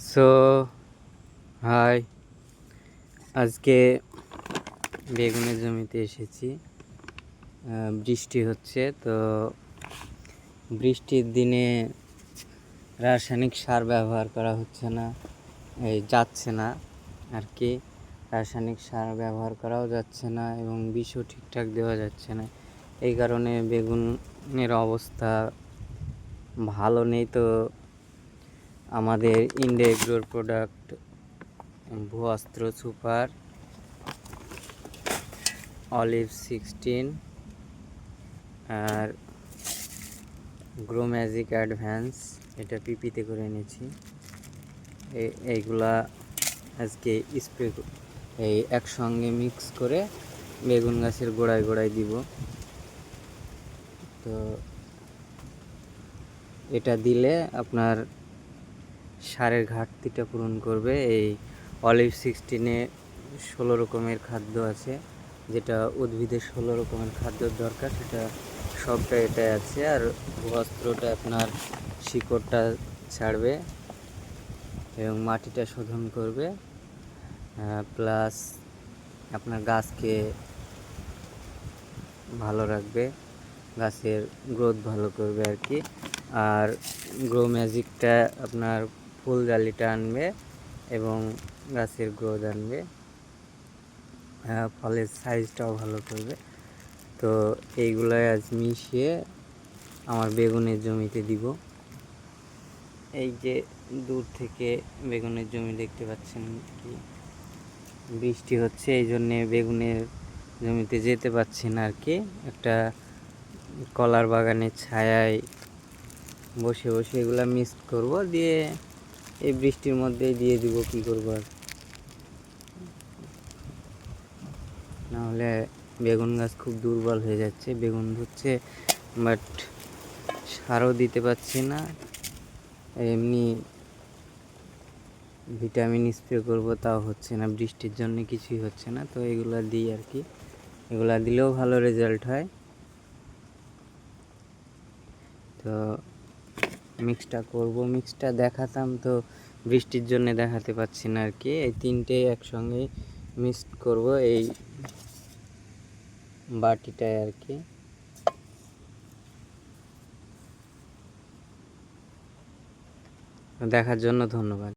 So high, আজকে বেগুনের জমিতে এসেছি। বৃষ্টি হচ্ছে, তো বৃষ্টির দিনে রাসায়নিক সার ব্যবহার করা হচ্ছে না, যাচ্ছে না আর কি। রাসায়নিক সার ব্যবহার করাও যাচ্ছে না এবং বিষও ঠিকঠাক দেওয়া যাচ্ছে না। এই কারণে বেগুনের অবস্থা ভালো নেই। তো আমাদের ইন্ডিয়া এগ্রোর প্রোডাক্ট ভুয়াস্ত্র সুপার অলিভ 16 আর গ্রো ম্যাজিক অ্যাডভান্স, এটা পিপিতে করে এনেছি। এইগুলা আজকে স্প্রে একসঙ্গে মিক্স করে বেগুন গাছের গোড়ায় গোড়ায় দিব। তো এটা দিলে আপনার সারের ঘাটতিটা পূরণ করবে। এই অলিভ 16-এ 16 রকমের খাদ্য আছে, যেটা উদ্ভিদের 16 রকমের খাদ্যর দরকার, সেটা সবটা এটাই আছে। আর ভুয়াস্ত্রটা আপনার শিকড়টা ছাড়বে এবং মাটিটা শোধন করবে, প্লাস আপনার গাছকে ভালো রাখবে, গাছের গ্রোথ ভালো করবে আর কি। আর গ্রো ম্যাজিকটা আপনার ফুল জালিটা আনবে এবং গাছের গ্রোথ আনবে, ফলের সাইজটাও ভালো করবে। তো এইগুলাই আজ মিশিয়ে আমার বেগুনের জমিতে দিব। এই যে দূর থেকে বেগুনের জমি দেখতে পাচ্ছেন কি, বৃষ্টি হচ্ছে এই জন্যে বেগুনের জমিতে যেতে পারছি না আর কি। একটা কলার বাগানের ছায়ায় বসে বসে এগুলা মিক্স করব, দিয়ে এই বৃষ্টির মধ্যেই দিয়ে দিব। কি করব আর, নাহলে বেগুন গাছ খুব দুর্বল হয়ে যাচ্ছে, বেগুন ধরছে বাট সারও দিতে পারছি না। এমনি ভিটামিন স্প্রে করব, তাও হচ্ছে না, বৃষ্টির জন্য কিছুই হচ্ছে না। তো এগুলা দিই আর কি, এগুলা দিলেও ভালো রেজাল্ট হয়। তো মিক্সটা করব, মিক্সটা দেখাতাম, তো বৃষ্টির জন্য দেখাতে পাচ্ছি না আর কি। এই তিনটে একসঙ্গে মিক্স করব এই বাটিটায় আর কি। দেখার জন্য ধন্যবাদ।